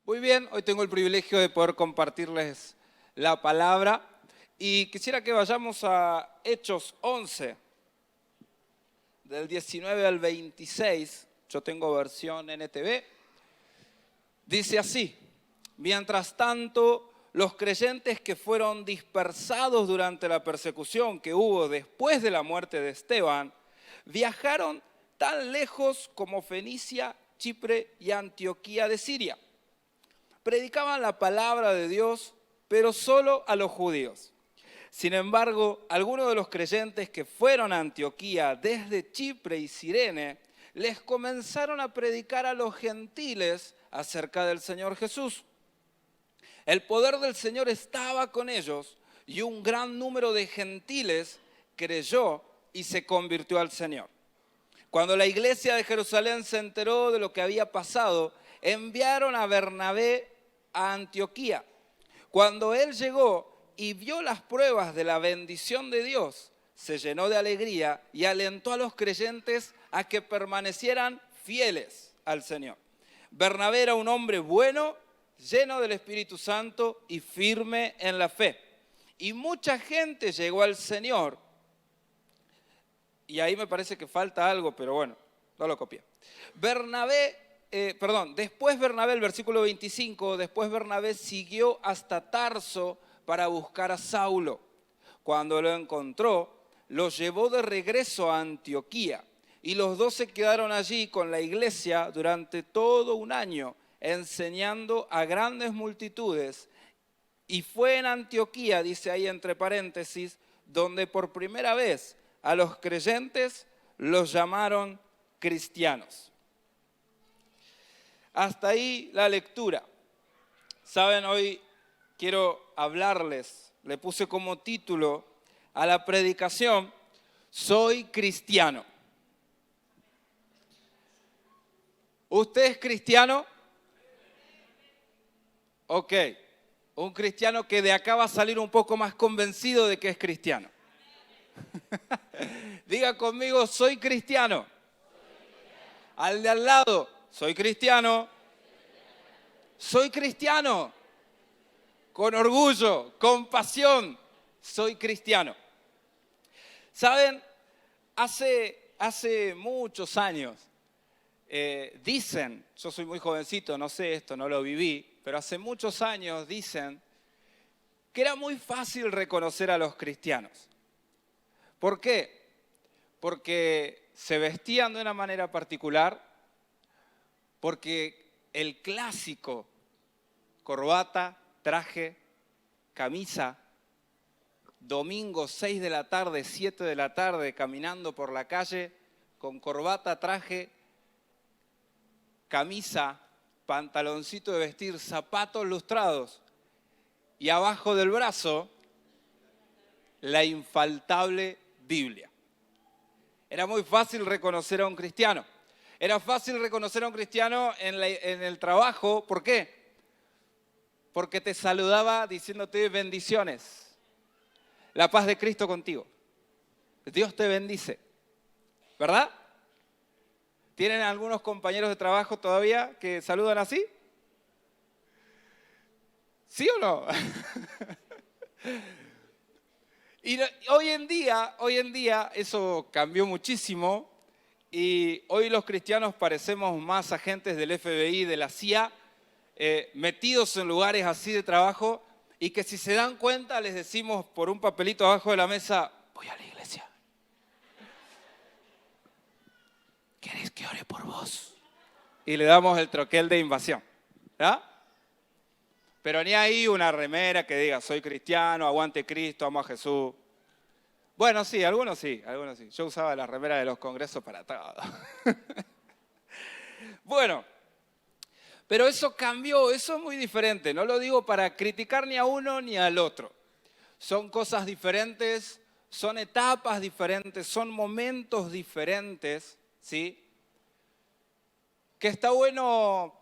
Muy bien, hoy tengo el privilegio de poder compartirles la palabra y quisiera que vayamos a Hechos 11, del 19 al 26. Yo tengo versión NTV. Dice así: mientras tanto, los creyentes que fueron dispersados durante la persecución que hubo después de la muerte de Esteban, viajaron tan lejos como Fenicia, Chipre y Antioquía de Siria. Predicaban la palabra de Dios, pero solo a los judíos. Sin embargo, algunos de los creyentes que fueron a Antioquía desde Chipre y Cirene les comenzaron a predicar a los gentiles acerca del Señor Jesús. El poder del Señor estaba con ellos y un gran número de gentiles creyó y se convirtió al Señor. Cuando la iglesia de Jerusalén se enteró de lo que había pasado, enviaron a Bernabé a Antioquía. Cuando él llegó y vio las pruebas de la bendición de Dios, se llenó de alegría y alentó a los creyentes a que permanecieran fieles al Señor. Bernabé era un hombre bueno, lleno del Espíritu Santo y firme en la fe. Y mucha gente llegó al Señor. Y ahí me parece que falta algo, pero bueno, no lo copié. Después Bernabé, el versículo 25, después Bernabé siguió hasta Tarso para buscar a Saulo. Cuando lo encontró, lo llevó de regreso a Antioquía y los dos se quedaron allí con la iglesia durante todo un año, enseñando a grandes multitudes. Y fue en Antioquía, dice ahí entre paréntesis, donde por primera vez a los creyentes los llamaron cristianos. Hasta ahí la lectura. Saben, hoy quiero hablarles, le puse como título a la predicación: soy cristiano. ¿Usted es cristiano? Ok, un cristiano que de acá va a salir un poco más convencido de que es cristiano. Diga conmigo: soy cristiano. Al de al lado: soy cristiano. Soy cristiano. Con orgullo, con pasión, soy cristiano. Saben, hace muchos años, dicen, yo soy muy jovencito, no sé esto, no lo viví, pero hace muchos años dicen que era muy fácil reconocer a los cristianos. ¿Por qué? Porque se vestían de una manera particular, porque el clásico corbata, traje, camisa, domingo 6 de la tarde, 7 de la tarde, caminando por la calle con corbata, traje, camisa, pantaloncito de vestir, zapatos lustrados y abajo del brazo la infaltable Biblia. Era muy fácil reconocer a un cristiano. Era fácil reconocer a un cristiano en el trabajo. ¿Por qué? Porque te saludaba diciéndote bendiciones. La paz de Cristo contigo. Dios te bendice. ¿Verdad? ¿Tienen algunos compañeros de trabajo todavía que saludan así? ¿Sí o no? Y hoy en día eso cambió muchísimo y hoy los cristianos parecemos más agentes del FBI, de la CIA, metidos en lugares así de trabajo, y que si se dan cuenta les decimos por un papelito abajo de la mesa: voy a la iglesia. ¿Querés que ore por vos? Y le damos el troquel de invasión, ¿verdad? Pero ni ahí una remera que diga: soy cristiano, aguante Cristo, amo a Jesús. Bueno, sí, algunos sí. Yo usaba la remera de los congresos para todo. Bueno, pero eso cambió, eso es muy diferente. No lo digo para criticar ni a uno ni al otro. Son cosas diferentes, son etapas diferentes, son momentos diferentes, ¿sí? Que está bueno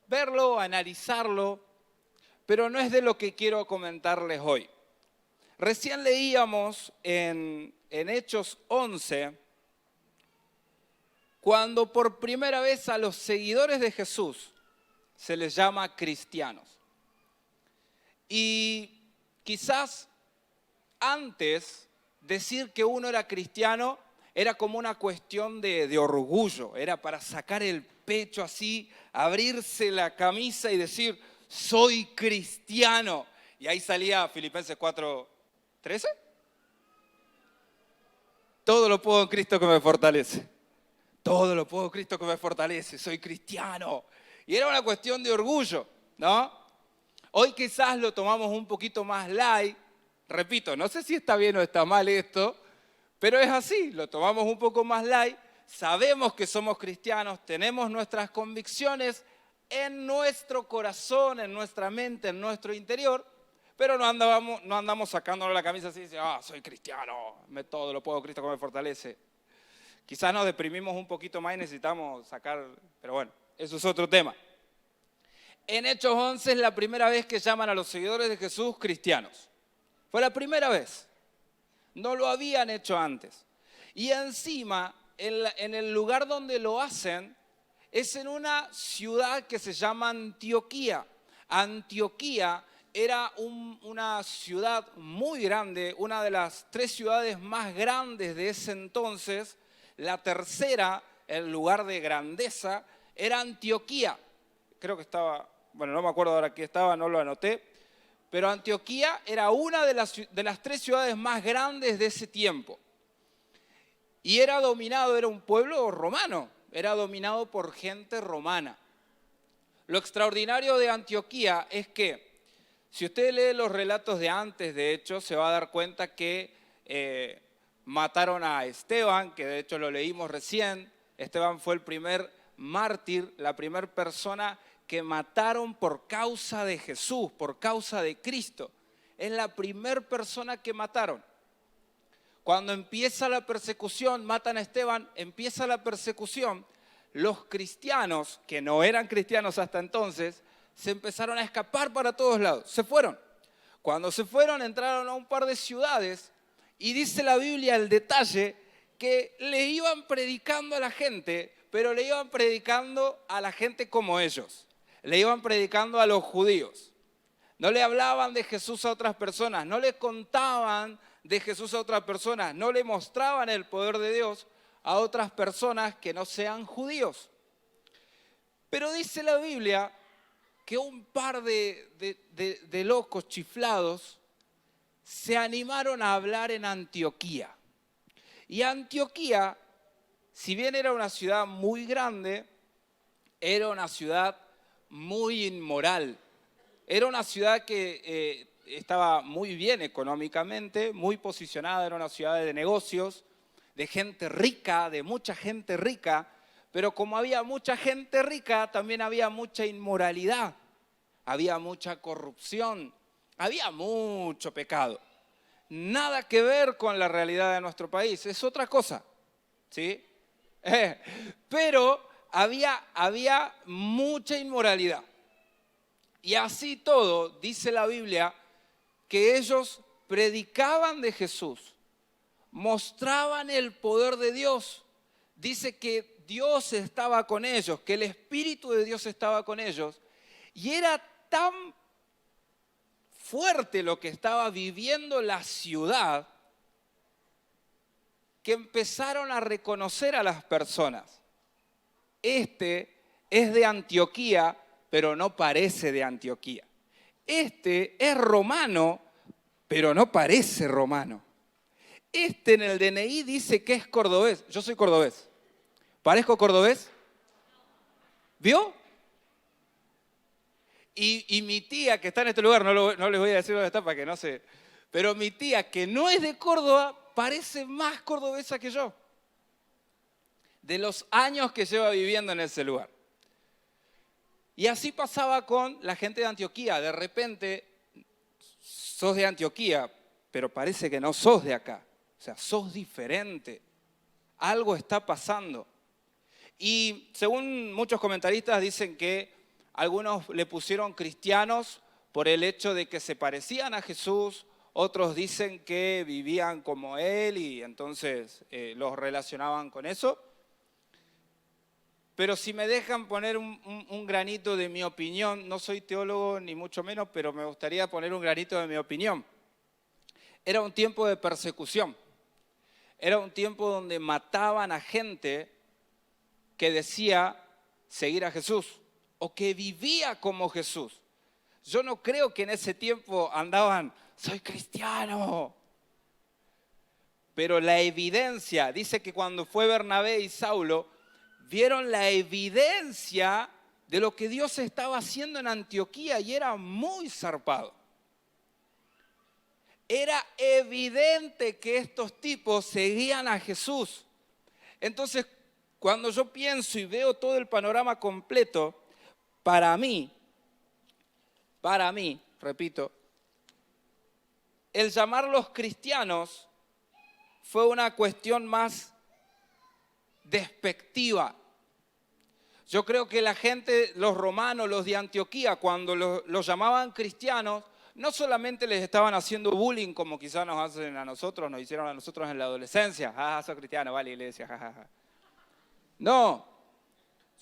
verlo, analizarlo, pero no es de lo que quiero comentarles hoy. Recién leíamos en Hechos 11, cuando por primera vez a los seguidores de Jesús se les llama cristianos. Y quizás antes decir que uno era cristiano era como una cuestión de orgullo, era para sacar el pecho así, abrirse la camisa y decir, soy cristiano. Y ahí salía Filipenses 4:13. Todo lo puedo en Cristo que me fortalece. Todo lo puedo en Cristo que me fortalece. Soy cristiano. Y era una cuestión de orgullo, ¿no? Hoy quizás lo tomamos un poquito más light. Repito, no sé si está bien o está mal esto, pero es así, lo tomamos un poco más light. Sabemos que somos cristianos, tenemos nuestras convicciones en nuestro corazón, en nuestra mente, en nuestro interior, pero no andamos sacándonos la camisa así y diciendo, soy cristiano, todo lo puedo, Cristo que me fortalece. Quizás nos deprimimos un poquito más y necesitamos sacar, pero bueno, eso es otro tema. En Hechos 11 es la primera vez que llaman a los seguidores de Jesús cristianos. Fue la primera vez. No lo habían hecho antes. Y encima, en el lugar donde lo hacen, es en una ciudad que se llama Antioquía. Antioquía era una ciudad muy grande, una de las 3 ciudades más grandes de ese entonces. La tercera, el lugar de grandeza, era Antioquía. Creo que estaba, bueno, no me acuerdo ahora qué estaba, no lo anoté. Pero Antioquía era una de las 3 ciudades más grandes de ese tiempo. Y era un pueblo romano, era dominado por gente romana. Lo extraordinario de Antioquía es que, si usted lee los relatos de antes, de hecho, se va a dar cuenta que mataron a Esteban, que de hecho lo leímos recién. Esteban fue el primer mártir, la primera persona que mataron por causa de Jesús, por causa de Cristo. Es la primera persona que mataron. Cuando empieza la persecución, matan a Esteban, empieza la persecución, los cristianos, que no eran cristianos hasta entonces, se empezaron a escapar para todos lados, se fueron. Cuando se fueron, entraron a un par de ciudades y dice la Biblia el detalle que le iban predicando a la gente, pero le iban predicando a la gente como ellos. Le iban predicando a los judíos. No le hablaban de Jesús a otras personas, no le contaban de Jesús a otras personas, no le mostraban el poder de Dios a otras personas que no sean judíos. Pero dice la Biblia que un par de locos chiflados se animaron a hablar en Antioquía. Y Antioquía, si bien era una ciudad muy grande, era una ciudad muy inmoral. Era una ciudad que estaba muy bien económicamente, muy posicionada, era una ciudad de negocios, de gente rica, de mucha gente rica, pero como había mucha gente rica, también había mucha inmoralidad, había mucha corrupción, había mucho pecado. Nada que ver con la realidad de nuestro país, es otra cosa, ¿sí? Pero había mucha inmoralidad. Y así todo, dice la Biblia, que ellos predicaban de Jesús, mostraban el poder de Dios. Dice que Dios estaba con ellos, que el Espíritu de Dios estaba con ellos. Y era tan fuerte lo que estaba viviendo la ciudad que empezaron a reconocer a las personas. Este es de Antioquía, pero no parece de Antioquía. Este es romano, pero no parece romano. Este en el DNI dice que es cordobés. Yo soy cordobés. ¿Parezco cordobés? ¿Vio? Y mi tía que está en este lugar, no les voy a decir dónde está para que no se... Pero mi tía que no es de Córdoba parece más cordobesa que yo. De los años que lleva viviendo en ese lugar. Y así pasaba con la gente de Antioquía. De repente, sos de Antioquía, pero parece que no sos de acá. O sea, sos diferente. Algo está pasando. Y según muchos comentaristas dicen que algunos le pusieron cristianos por el hecho de que se parecían a Jesús. Otros dicen que vivían como Él y entonces los relacionaban con eso. pero si me dejan poner un granito de mi opinión, no soy teólogo ni mucho menos, pero me gustaría poner un granito de mi opinión. Era un tiempo de persecución, era un tiempo donde mataban a gente que decía seguir a Jesús o que vivía como Jesús. Yo no creo que en ese tiempo andaban, soy cristiano. Pero la evidencia, dice que cuando fue Bernabé y Saulo, vieron la evidencia de lo que Dios estaba haciendo en Antioquía y era muy zarpado. Era evidente que estos tipos seguían a Jesús. Entonces, cuando yo pienso y veo todo el panorama completo, para mí, repito, el llamarlos cristianos fue una cuestión más despectiva. Yo creo que la gente, los romanos, los de Antioquía, cuando los llamaban cristianos, no solamente les estaban haciendo bullying como quizás nos hacen a nosotros, nos hicieron a nosotros en la adolescencia. Ah, soy cristiano, vale, iglesia, jajaja. No,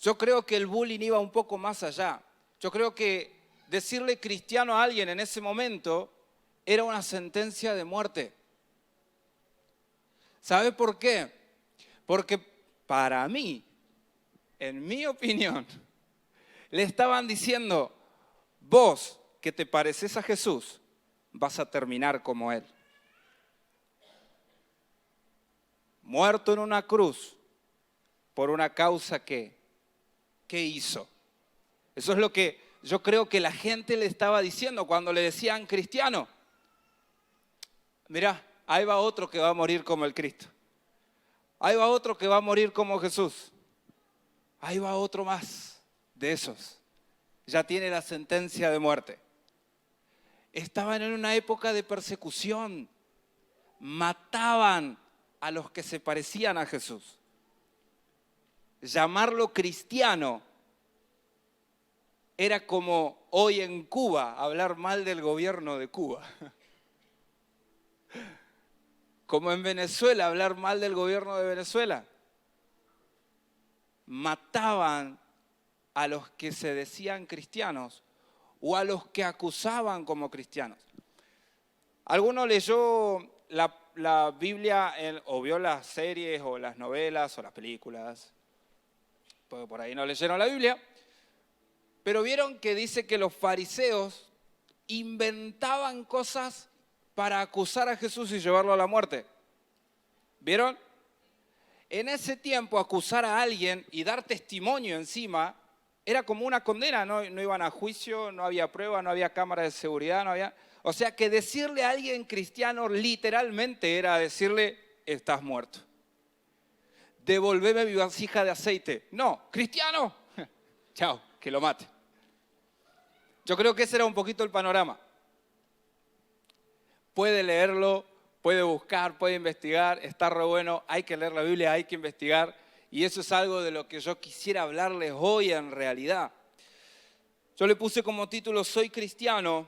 yo creo que el bullying iba un poco más allá. Yo creo que decirle cristiano a alguien en ese momento era una sentencia de muerte. ¿Sabe por qué? Porque para mí, en mi opinión, le estaban diciendo, vos que te pareces a Jesús, vas a terminar como Él. Muerto en una cruz por una causa que hizo. Eso es lo que yo creo que la gente le estaba diciendo cuando le decían cristiano. Mirá, ahí va otro que va a morir como el Cristo. Ahí va otro que va a morir como Jesús. Ahí va otro más de esos. Ya tiene la sentencia de muerte. Estaban en una época de persecución. Mataban a los que se parecían a Jesús. Llamarlo cristiano era como hoy en Cuba hablar mal del gobierno de Cuba. Como en Venezuela hablar mal del gobierno de Venezuela. Mataban a los que se decían cristianos o a los que acusaban como cristianos. ¿Alguno leyó la Biblia o vio las series o las novelas o las películas? Porque por ahí no leyeron la Biblia. Pero vieron que dice que los fariseos inventaban cosas para acusar a Jesús y llevarlo a la muerte. ¿Vieron? En ese tiempo acusar a alguien y dar testimonio encima era como una condena, no iban a juicio, no había prueba, no había cámara de seguridad, no había... O sea que decirle a alguien cristiano literalmente era decirle, estás muerto. Devolveme mi vasija de aceite. No, cristiano, chao, que lo mate. Yo creo que ese era un poquito el panorama. Puede leerlo, puede buscar, puede investigar, está re bueno, hay que leer la Biblia, hay que investigar. Y eso es algo de lo que yo quisiera hablarles hoy en realidad. Yo le puse como título, soy cristiano,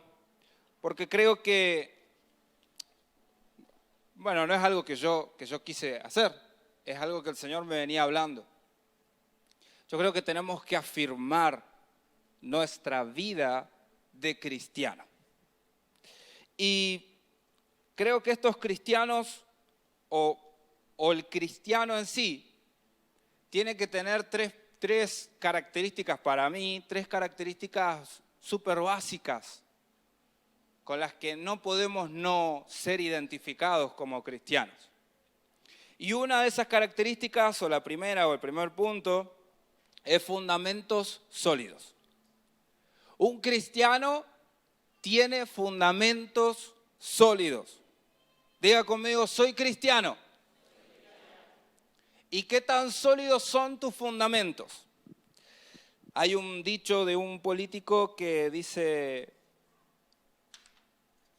porque creo que, bueno, no es algo que yo quise hacer, es algo que el Señor me venía hablando. Yo creo que tenemos que afirmar nuestra vida de cristiano. Y creo que estos cristianos o el cristiano en sí tiene que tener tres características para mí, tres características súper básicas con las que no podemos no ser identificados como cristianos. Y una de esas características, o la primera o el primer punto, es fundamentos sólidos. Un cristiano tiene fundamentos sólidos. Diga conmigo, soy cristiano. ¿Y qué tan sólidos son tus fundamentos? Hay un dicho de un político que dice,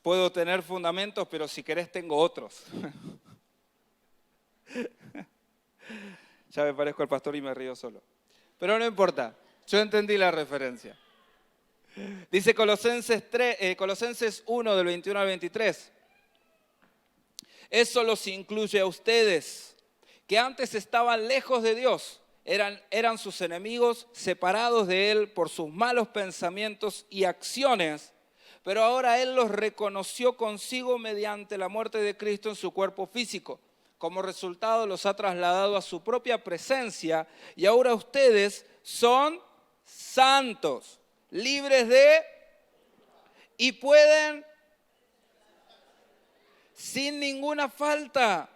puedo tener fundamentos, pero si querés tengo otros. Ya me parezco al pastor y me río solo. Pero no importa, yo entendí la referencia. Dice Colosenses 1, del 21 al 23. Eso los incluye a ustedes, que antes estaban lejos de Dios, eran sus enemigos, separados de él por sus malos pensamientos y acciones, pero ahora él los reconoció consigo mediante la muerte de Cristo en su cuerpo físico. Como resultado los ha trasladado a su propia presencia y ahora ustedes son santos, libres de y pueden sin ninguna falta.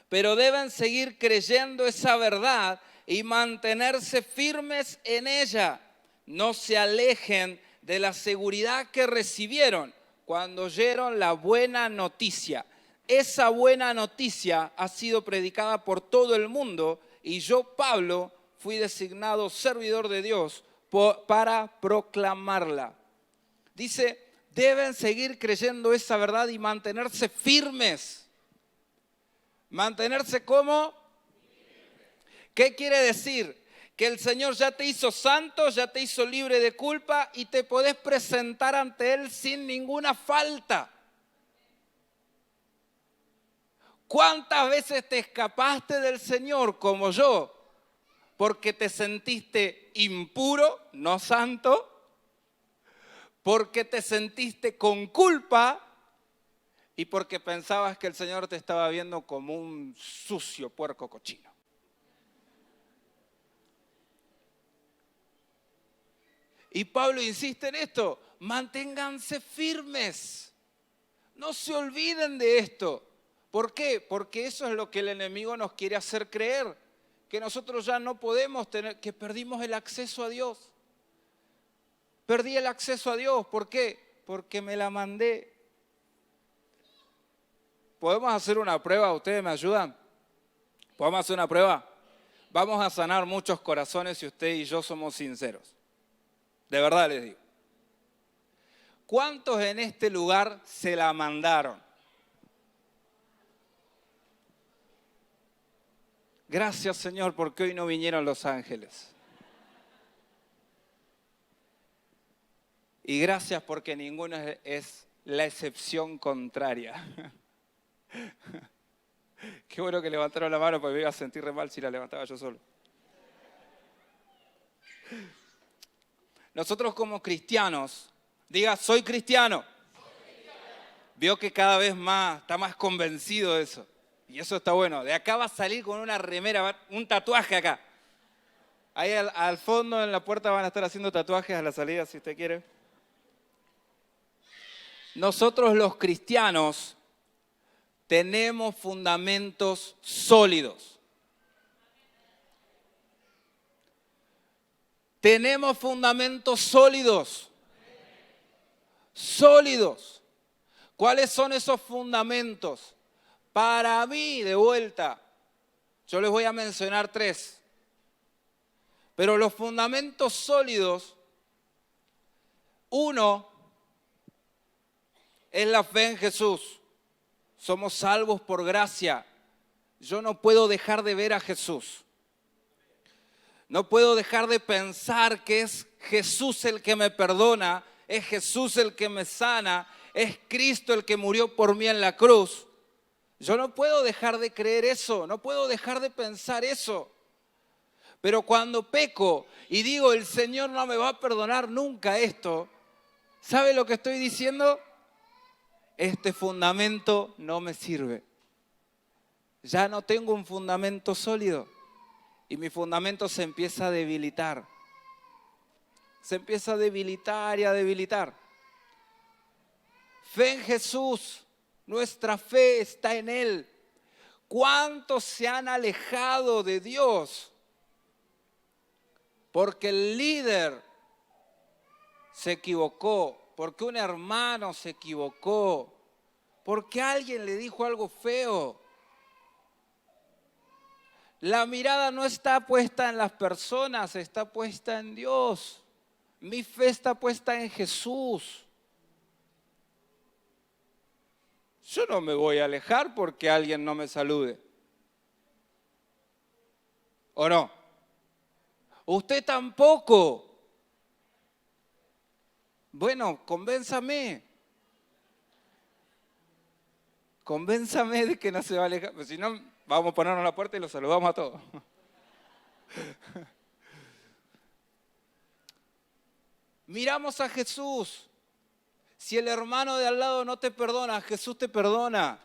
Pero deben seguir creyendo esa verdad y mantenerse firmes en ella. No se alejen de la seguridad que recibieron cuando oyeron la buena noticia. Esa buena noticia ha sido predicada por todo el mundo y yo, Pablo, fui designado servidor de Dios para proclamarla. Dice, deben seguir creyendo esa verdad y mantenerse firmes. ¿Mantenerse cómo? ¿Qué quiere decir? Que el Señor ya te hizo santo, ya te hizo libre de culpa y te podés presentar ante Él sin ninguna falta. ¿Cuántas veces te escapaste del Señor como yo? Porque te sentiste impuro, no santo. Porque te sentiste con culpa y porque pensabas que el Señor te estaba viendo como un sucio puerco cochino. Y Pablo insiste en esto, manténganse firmes, no se olviden de esto. ¿Por qué? Porque eso es lo que el enemigo nos quiere hacer creer, que nosotros ya no podemos tener, que perdimos el acceso a Dios. Perdí el acceso a Dios, ¿por qué? Porque me la mandé. ¿Podemos hacer una prueba? ¿Ustedes me ayudan? ¿Podemos hacer una prueba? Vamos a sanar muchos corazones si usted y yo somos sinceros. De verdad les digo. ¿Cuántos en este lugar se la mandaron? Gracias, Señor, porque hoy no vinieron los ángeles. Y gracias porque ninguno es la excepción contraria. Qué bueno que levantaron la mano porque me iba a sentir re mal si la levantaba yo solo. Nosotros como cristianos, diga, soy cristiano. Vio que cada vez más, está más convencido de eso. Y eso está bueno. De acá va a salir con una remera, un tatuaje acá. Ahí al fondo en la puerta van a estar haciendo tatuajes a la salida si usted quiere. Nosotros los cristianos tenemos fundamentos sólidos. Tenemos fundamentos sólidos. Sólidos. ¿Cuáles son esos fundamentos? Para mí, de vuelta, yo les voy a mencionar 3. Pero los fundamentos sólidos, 1, es la fe en Jesús. Somos salvos por gracia. Yo no puedo dejar de ver a Jesús. No puedo dejar de pensar que es Jesús el que me perdona, es Jesús el que me sana, es Cristo el que murió por mí en la cruz. Yo no puedo dejar de creer eso, no puedo dejar de pensar eso. Pero cuando peco y digo, el Señor no me va a perdonar nunca esto, ¿sabe lo que estoy diciendo? Este fundamento no me sirve. Ya no tengo un fundamento sólido y mi fundamento se empieza a debilitar. Se empieza a debilitar y a debilitar. Fe en Jesús, nuestra fe está en Él. ¿Cuántos se han alejado de Dios? Porque el líder se equivocó, porque un hermano se equivocó, porque alguien le dijo algo feo. La mirada no está puesta en las personas, está puesta en Dios. Mi fe está puesta en Jesús. Yo no me voy a alejar porque alguien no me salude. ¿O no? Usted tampoco. Bueno, convénzame. Convénzame de que no se va a alejar. Pues si no, vamos a ponernos a la puerta y los saludamos a todos. Miramos a Jesús. Si el hermano de al lado no te perdona, Jesús te perdona.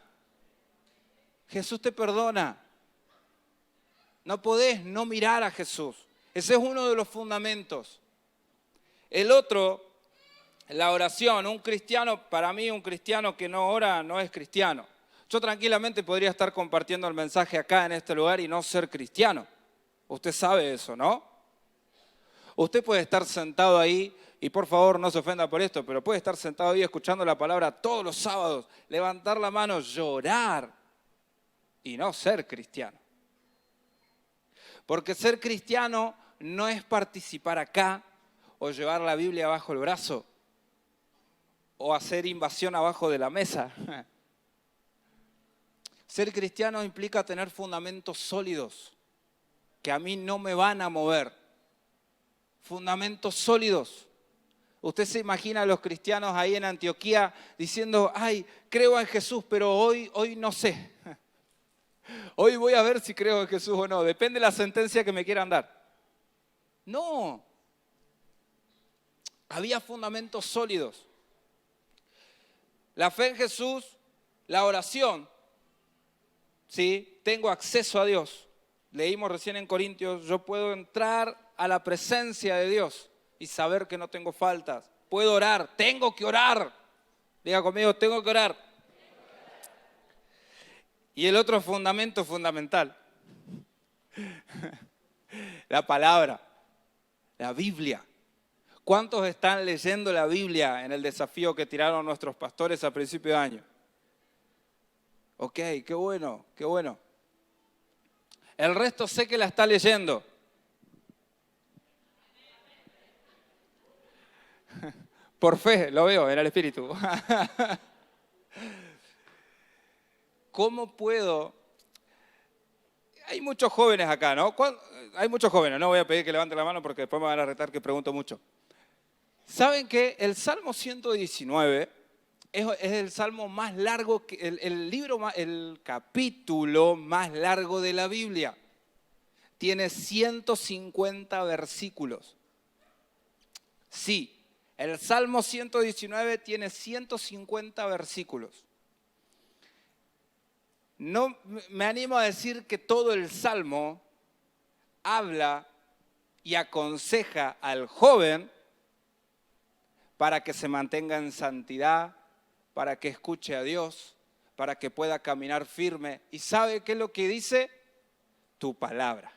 Jesús te perdona. No podés no mirar a Jesús. Ese es uno de los fundamentos. El otro, la oración. Un cristiano, para mí un cristiano que no ora no es cristiano. Yo tranquilamente podría estar compartiendo el mensaje acá en este lugar y no ser cristiano. Usted sabe eso, ¿no? Usted puede estar sentado ahí, y por favor no se ofenda por esto, pero puede estar sentado ahí escuchando la palabra todos los sábados, levantar la mano, llorar y no ser cristiano. Porque ser cristiano no es participar acá o llevar la Biblia bajo el brazo o hacer invasión abajo de la mesa. Ser cristiano implica tener fundamentos sólidos que a mí no me van a mover. Fundamentos sólidos. Usted se imagina a los cristianos ahí en Antioquía diciendo, ay, creo en Jesús, pero hoy no sé. Hoy voy a ver si creo en Jesús o no. Depende de la sentencia que me quieran dar. No. Había fundamentos sólidos. La fe en Jesús, la oración. ¿Sí? Tengo acceso a Dios. Leímos recién en Corintios, yo puedo entrar a la presencia de Dios y saber que no tengo faltas. Puedo orar, tengo que orar. Diga conmigo, tengo que orar. Y el otro fundamento fundamental, la palabra, la Biblia. ¿Cuántos están leyendo la Biblia en el desafío que tiraron nuestros pastores a principio de año? Ok, qué bueno, qué bueno. El resto sé que la está leyendo. Por fe, lo veo en el Espíritu. ¿Cómo puedo? Hay muchos jóvenes acá, ¿no? Hay muchos jóvenes, no voy a pedir que levanten la mano porque después me van a retar que pregunto mucho. ¿Saben que el Salmo 119 es el salmo más largo, el capítulo más largo de la Biblia? Tiene 150 versículos. Sí, el Salmo 119 tiene 150 versículos. No me animo a decir que todo el Salmo habla y aconseja al joven para que se mantenga en santidad, para que escuche a Dios, para que pueda caminar firme. ¿Y sabe qué es lo que dice? Tu palabra.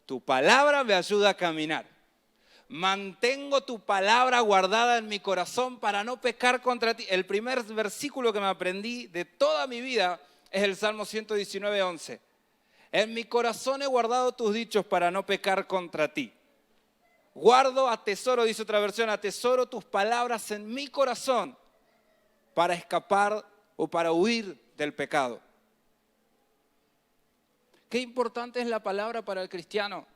Tu palabra me ayuda a caminar. Mantengo tu palabra guardada en mi corazón para no pecar contra ti. El primer versículo que me aprendí de toda mi vida es el Salmo 119, 11. En mi corazón he guardado tus dichos para no pecar contra ti. Guardo, atesoro, dice otra versión, atesoro tus palabras en mi corazón para escapar o para huir del pecado. Qué importante es la palabra para el cristiano.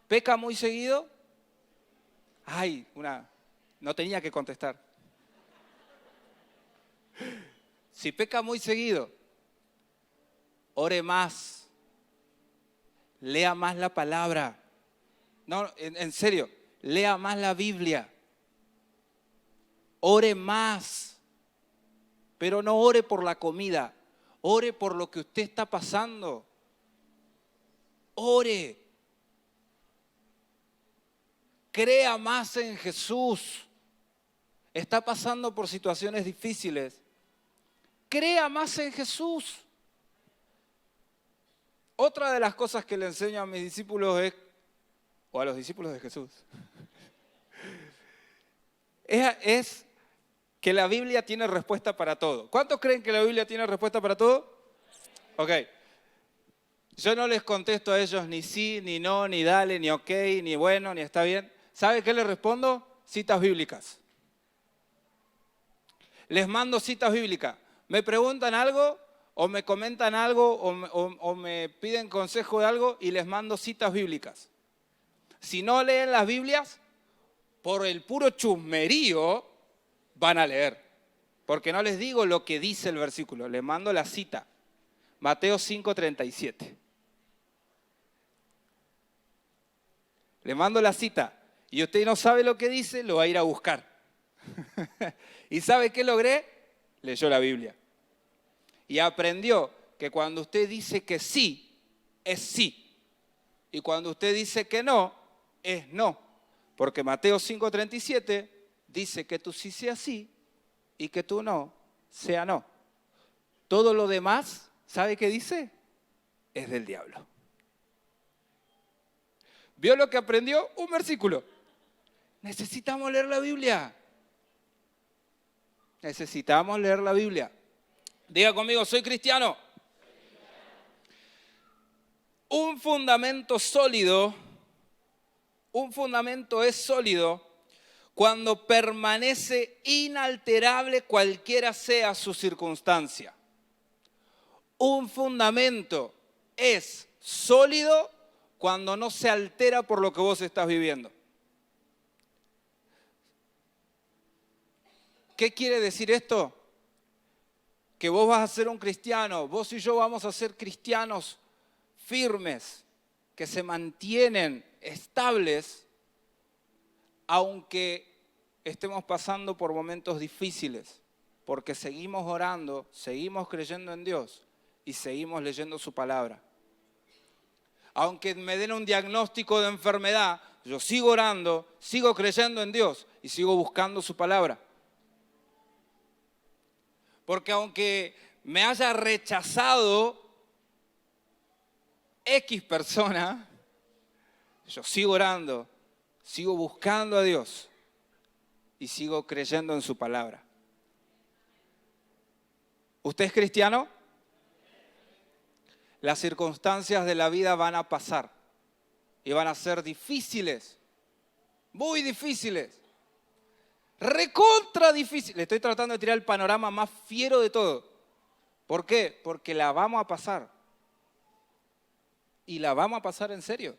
¿Peca muy seguido? Ay, no tenía que contestar. Si peca muy seguido, ore más, lea más la palabra. No, en serio, lea más la Biblia. Ore más, pero no ore por la comida, ore por lo que usted está pasando. Ore. Crea más en Jesús. Está pasando por situaciones difíciles. Crea más en Jesús. Otra de las cosas que le enseño a mis discípulos o a los discípulos de Jesús, es que la Biblia tiene respuesta para todo. ¿Cuántos creen que la Biblia tiene respuesta para todo? Ok. Yo no les contesto a ellos ni sí, ni no, ni dale, ni ok, ni bueno, ni está bien. ¿Sabe qué les respondo? Citas bíblicas. Les mando citas bíblicas. Me preguntan algo o me comentan algo o me piden consejo de algo y les mando citas bíblicas. Si no leen las Biblias, por el puro chusmerío van a leer. Porque no les digo lo que dice el versículo, les mando la cita. Mateo 5:37. Le mando la cita y usted no sabe lo que dice, lo va a ir a buscar. ¿Y sabe qué logré? Leyó la Biblia. Y aprendió que cuando usted dice que sí, es sí. Y cuando usted dice que no, es no. Porque Mateo 5:37 dice que tu sí sea sí y que tu no sea no. Todo lo demás, ¿sabe qué dice? Es del diablo. ¿Vio lo que aprendió? Un versículo. Necesitamos leer la Biblia. Necesitamos leer la Biblia. Diga conmigo, soy cristiano. Un fundamento es sólido cuando permanece inalterable cualquiera sea su circunstancia. Un fundamento es sólido cuando no se altera por lo que vos estás viviendo. ¿Qué quiere decir esto? Que vos vas a ser un cristiano, vos y yo vamos a ser cristianos firmes, que se mantienen estables, aunque estemos pasando por momentos difíciles, porque seguimos orando, seguimos creyendo en Dios y seguimos leyendo su palabra. Aunque me den un diagnóstico de enfermedad, yo sigo orando, sigo creyendo en Dios y sigo buscando su palabra. Porque aunque me haya rechazado X persona, yo sigo orando, sigo buscando a Dios y sigo creyendo en su palabra. ¿Usted es cristiano? Las circunstancias de la vida van a pasar y van a ser difíciles, muy difíciles, recontra difíciles. Le estoy tratando de tirar el panorama más fiero de todo. ¿Por qué? Porque la vamos a pasar. Y la vamos a pasar en serio.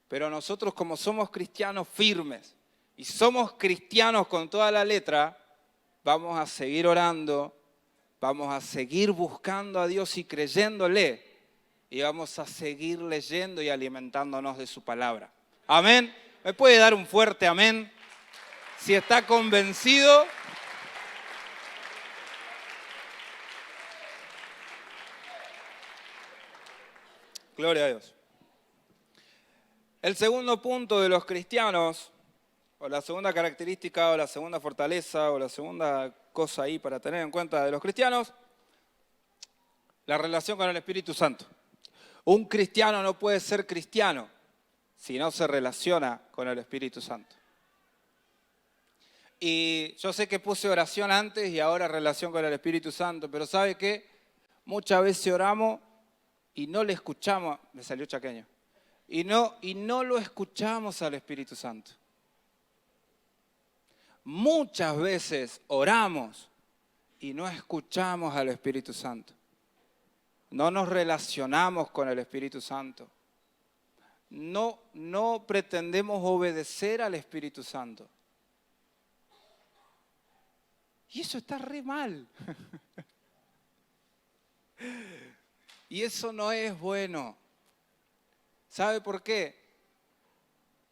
Pero nosotros, como somos cristianos firmes y somos cristianos con toda la letra, vamos a seguir orando, vamos a seguir buscando a Dios y creyéndole, y vamos a seguir leyendo y alimentándonos de su palabra. Amén. ¿Me puede dar un fuerte amén? Si está convencido. Gloria a Dios. El segundo punto de los cristianos, o la segunda característica, o la segunda fortaleza, o la segunda cosa ahí para tener en cuenta de los cristianos, la relación con el Espíritu Santo. Un cristiano no puede ser cristiano si no se relaciona con el Espíritu Santo. Y yo sé que puse oración antes y ahora relación con el Espíritu Santo, pero ¿sabe qué? Muchas veces oramos y no le escuchamos, me salió chaqueño, y no lo escuchamos al Espíritu Santo. Muchas veces oramos y no escuchamos al Espíritu Santo. No nos relacionamos con el Espíritu Santo. No pretendemos obedecer al Espíritu Santo. Y eso está re mal. Y eso no es bueno. ¿Sabe por qué?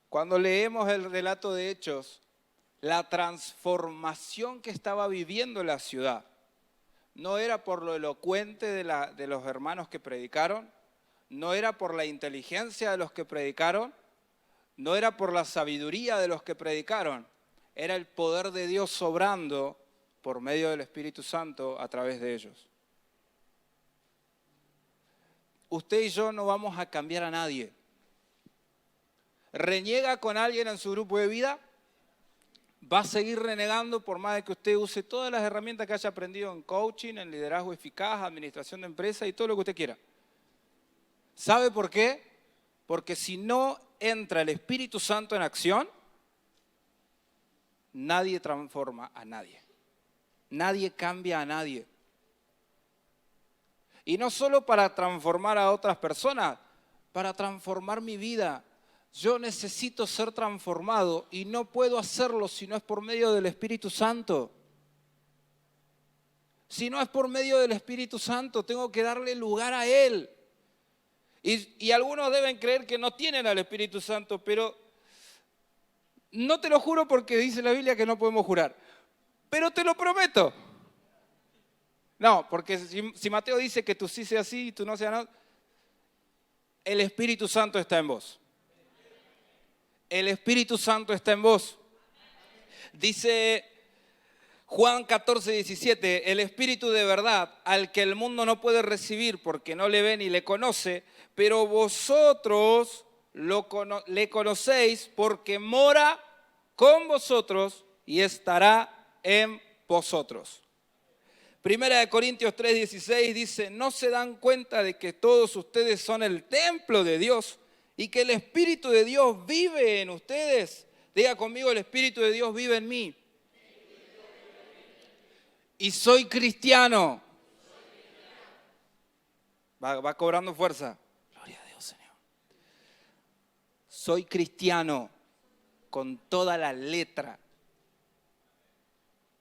Cuando leemos el relato de Hechos, la transformación que estaba viviendo la ciudad no era por lo elocuente de los hermanos que predicaron, no era por la inteligencia de los que predicaron, no era por la sabiduría de los que predicaron, era el poder de Dios obrando por medio del Espíritu Santo a través de ellos. Usted y yo no vamos a cambiar a nadie. ¿Reniega con alguien en su grupo de vida? Va a seguir renegando por más de que usted use todas las herramientas que haya aprendido en coaching, en liderazgo eficaz, administración de empresas y todo lo que usted quiera. ¿Sabe por qué? Porque si no entra el Espíritu Santo en acción, nadie transforma a nadie. Nadie cambia a nadie. Y no solo para transformar a otras personas, para transformar mi vida. Yo necesito ser transformado y no puedo hacerlo si no es por medio del Espíritu Santo. Si no es por medio del Espíritu Santo, tengo que darle lugar a Él. Y algunos deben creer que no tienen al Espíritu Santo, pero no te lo juro porque dice la Biblia que no podemos jurar. Pero te lo prometo. No, porque si Mateo dice que tú sí seas sí y tú no seas no, el Espíritu Santo está en vos. El Espíritu Santo está en vos. Dice Juan 14, 17, el Espíritu de verdad, al que el mundo no puede recibir porque no le ve ni le conoce, pero vosotros le conocéis porque mora con vosotros y estará en vosotros. Primera de Corintios 3, 16 dice, ¿no se dan cuenta de que todos ustedes son el templo de Dios y que el Espíritu de Dios vive en ustedes? Diga conmigo, el Espíritu de Dios vive en mí. Y soy cristiano. Va cobrando fuerza. Gloria a Dios, Señor. Soy cristiano con toda la letra.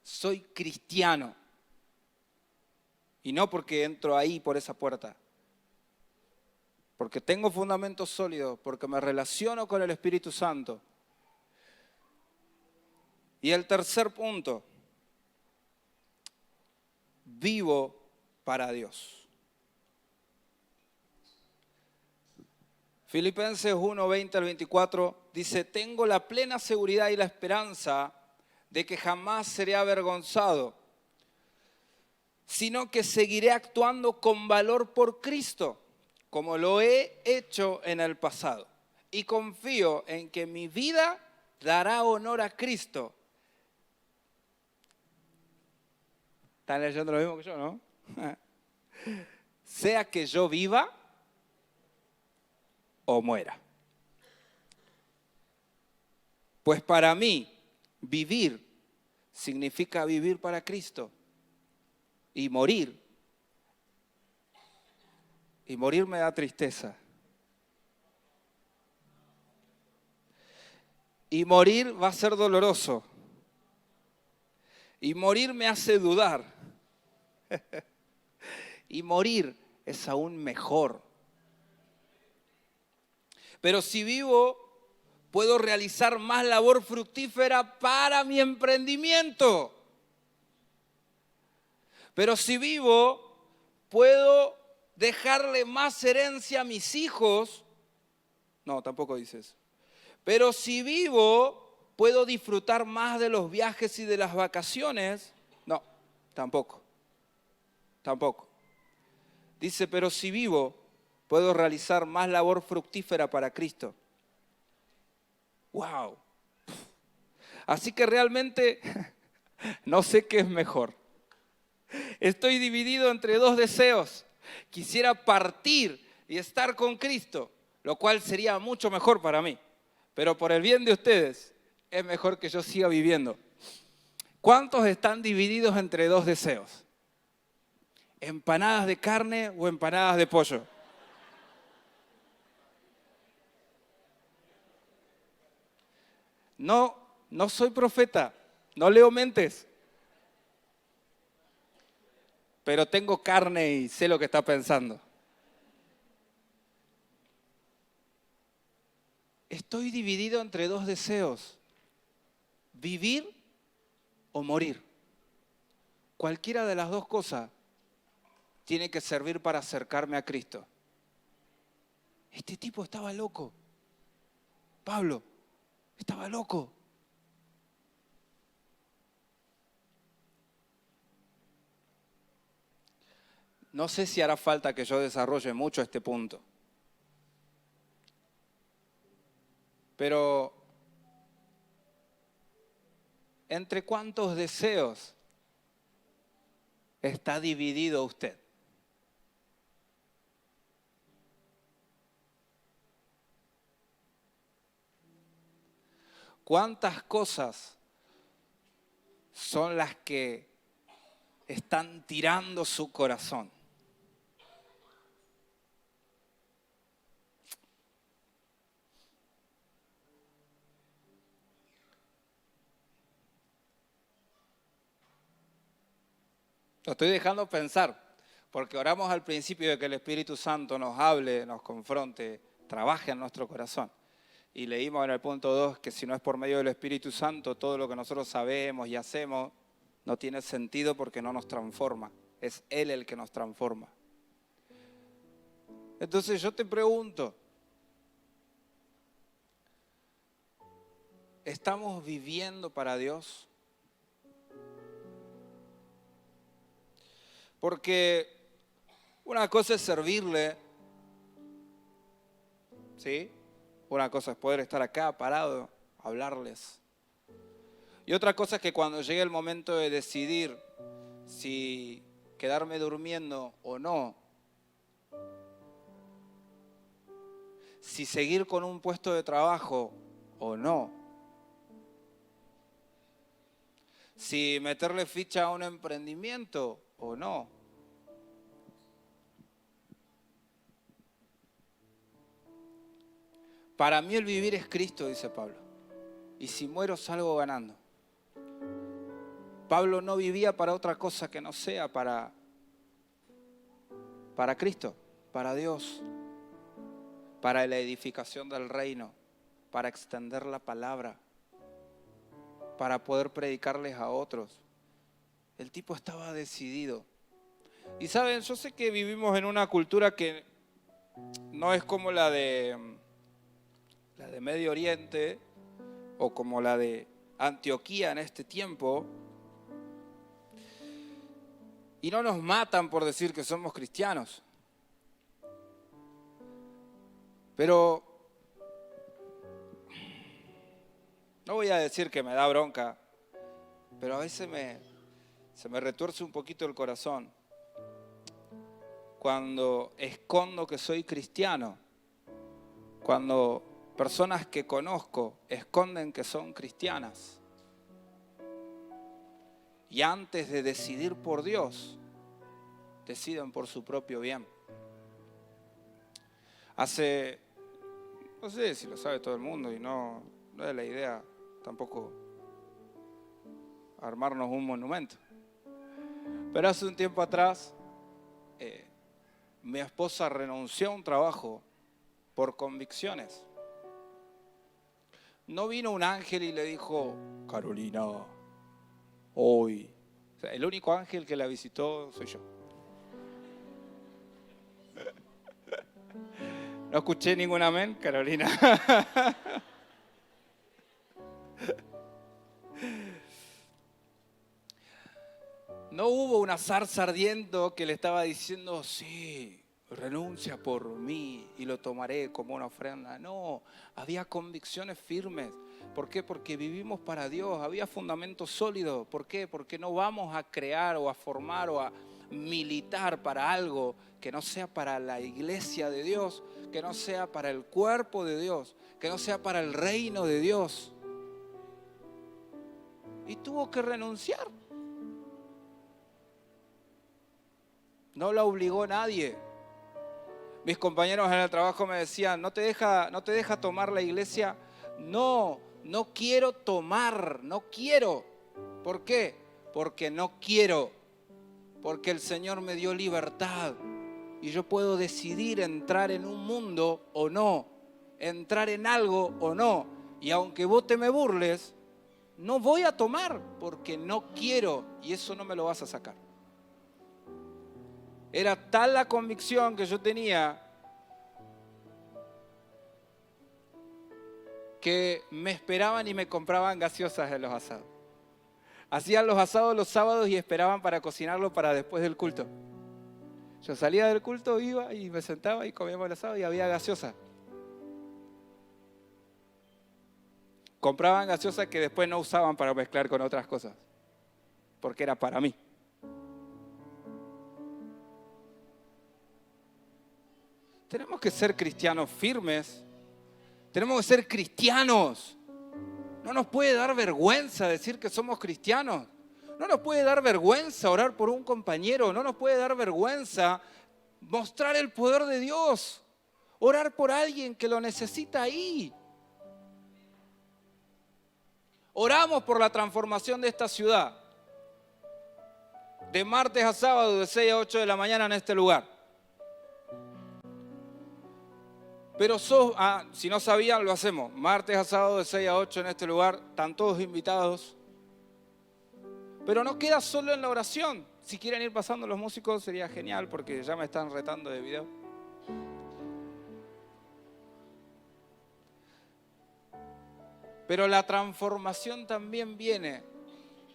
Soy cristiano. Y no porque entro ahí por esa puerta. Porque tengo fundamentos sólidos, porque me relaciono con el Espíritu Santo. Y el tercer punto. Vivo para Dios. Filipenses 1, 20 al 24 dice, tengo la plena seguridad y la esperanza de que jamás seré avergonzado, sino que seguiré actuando con valor por Cristo, como lo he hecho en el pasado. Y confío en que mi vida dará honor a Cristo. ¿Están leyendo lo mismo que yo, no? Sea que yo viva o muera. Pues para mí, vivir significa vivir para Cristo. Y morir me da tristeza. Y morir va a ser doloroso. Y morir me hace dudar. Y morir es aún mejor. Pero si vivo, puedo realizar más labor fructífera para mi emprendimiento. Pero si vivo, puedo dejarle más herencia a mis hijos. No, tampoco dice eso. Pero si vivo, puedo disfrutar más de los viajes y de las vacaciones. No, tampoco. Tampoco. Dice, pero si vivo, puedo realizar más labor fructífera para Cristo. ¡Wow! Así que realmente no sé qué es mejor. Estoy dividido entre dos deseos. Quisiera partir y estar con Cristo, lo cual sería mucho mejor para mí. Pero por el bien de ustedes, es mejor que yo siga viviendo. ¿Cuántos están divididos entre dos deseos? ¿Empanadas de carne o empanadas de pollo? No soy profeta, no leo mentes. Pero tengo carne y sé lo que está pensando. Estoy dividido entre dos deseos. Vivir o morir. Cualquiera de las dos cosas tiene que servir para acercarme a Cristo. Este tipo estaba loco. Pablo estaba loco. No sé si hará falta que yo desarrolle mucho este punto. Pero, ¿entre cuántos deseos está dividido usted? ¿Cuántas cosas son las que están tirando su corazón? Lo estoy dejando pensar, Porque oramos al principio de que el Espíritu Santo nos hable, nos confronte, trabaje en nuestro corazón. Y leímos en el punto 2 que si no es por medio del Espíritu Santo, todo lo que nosotros sabemos y hacemos no tiene sentido porque no nos transforma. Es Él el que nos transforma. Entonces yo te pregunto, ¿estamos viviendo para Dios? Porque una cosa es servirle, ¿sí? Una cosa es poder estar acá parado, hablarles. Y otra cosa es que cuando llegue el momento de decidir si quedarme durmiendo o no, si seguir con un puesto de trabajo o no, si meterle ficha a un emprendimiento o no. Para mí el vivir es Cristo, dice Pablo. Y si muero salgo ganando. Pablo no vivía para otra cosa que no sea para Cristo, para Dios, para la edificación del reino, para extender la palabra, para poder predicarles a otros. El tipo estaba decidido. Y saben, yo sé que vivimos en una cultura que no es como la de Medio Oriente o como la de Antioquía en este tiempo. Y no nos matan por decir que somos cristianos. Pero no voy a decir que me da bronca, pero a veces se me retuerce un poquito el corazón cuando escondo que soy cristiano, cuando personas que conozco esconden que son cristianas y antes de decidir por Dios, deciden por su propio bien. No sé si lo sabe todo el mundo y no es la idea tampoco armarnos un monumento. Pero hace un tiempo atrás, mi esposa renunció a un trabajo por convicciones. No vino un ángel y le dijo, Carolina, hoy. O sea, el único ángel que la visitó soy yo. No escuché ningún amén, Carolina. No hubo una zarza ardiendo que le estaba diciendo, sí, renuncia por mí y lo tomaré como una ofrenda. No, había convicciones firmes. ¿Por qué? Porque vivimos para Dios, había fundamentos sólidos. ¿Por qué? Porque no vamos a crear o a formar o a militar para algo que no sea para la iglesia de Dios, que no sea para el cuerpo de Dios, que no sea para el reino de Dios. Y tuvo que renunciar. No la obligó nadie. Mis compañeros en el trabajo me decían, ¿no te deja tomar la iglesia? No quiero tomar, no quiero. ¿Por qué? Porque no quiero. Porque el Señor me dio libertad. Y yo puedo decidir entrar en un mundo o no. Entrar en algo o no. Y aunque vos te me burles, no voy a tomar porque no quiero. Y eso no me lo vas a sacar. Era tal la convicción que yo tenía que me esperaban y me compraban gaseosas en los asados. Hacían los asados los sábados y esperaban para cocinarlo para después del culto. Yo salía del culto, iba y me sentaba y comíamos el asado y había gaseosa. Compraban gaseosas que después no usaban para mezclar con otras cosas, porque era para mí. Tenemos que ser cristianos firmes. Tenemos que ser cristianos. No nos puede dar vergüenza decir que somos cristianos. No nos puede dar vergüenza orar por un compañero. No nos puede dar vergüenza mostrar el poder de Dios. Orar por alguien que lo necesita ahí. Oramos por la transformación de esta ciudad. de martes a sábado de 6 a 8 de la mañana en este lugar. Pero si no sabían, lo hacemos. Martes a sábado de 6 a 8 en este lugar. Están todos invitados. Pero no queda solo en la oración. Si quieren ir pasando los músicos sería genial porque ya me están retando de video. Pero la transformación también viene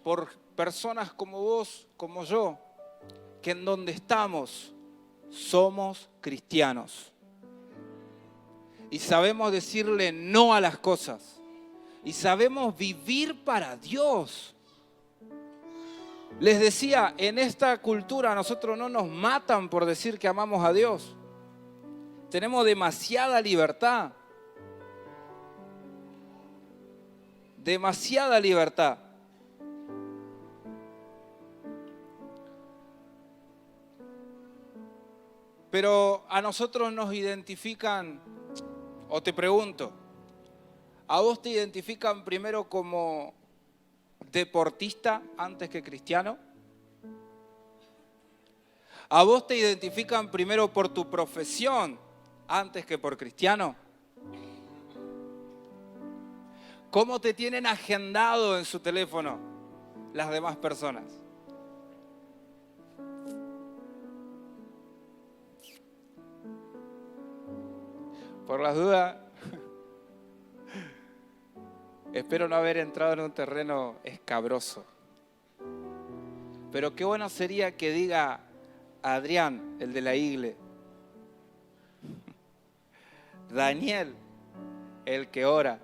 por personas como vos, como yo, que en donde estamos somos cristianos. Y sabemos decirle no a las cosas. Y sabemos vivir para Dios. Les decía, en esta cultura a nosotros no nos matan por decir que amamos a Dios. Tenemos demasiada libertad. Demasiada libertad. Pero a nosotros nos identifican, o te pregunto, ¿a vos te identifican primero como deportista antes que cristiano? ¿A vos te identifican primero por tu profesión antes que por cristiano? ¿Cómo te tienen agendado en su teléfono las demás personas? Por las dudas, espero no haber entrado en un terreno escabroso. Pero qué bueno sería que diga Adrián, el de la igle, Daniel, el que ora,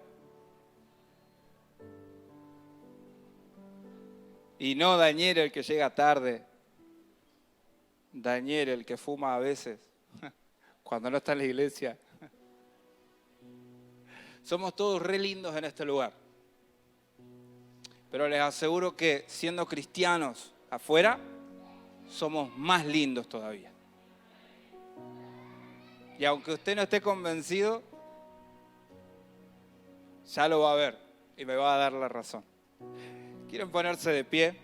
y no Daniel, el que llega tarde, Daniel, el que fuma a veces, cuando no está en la iglesia. Somos todos re lindos en este lugar. Pero les aseguro que siendo cristianos afuera, somos más lindos todavía. Y aunque usted no esté convencido, ya lo va a ver y me va a dar la razón. ¿Quieren ponerse de pie?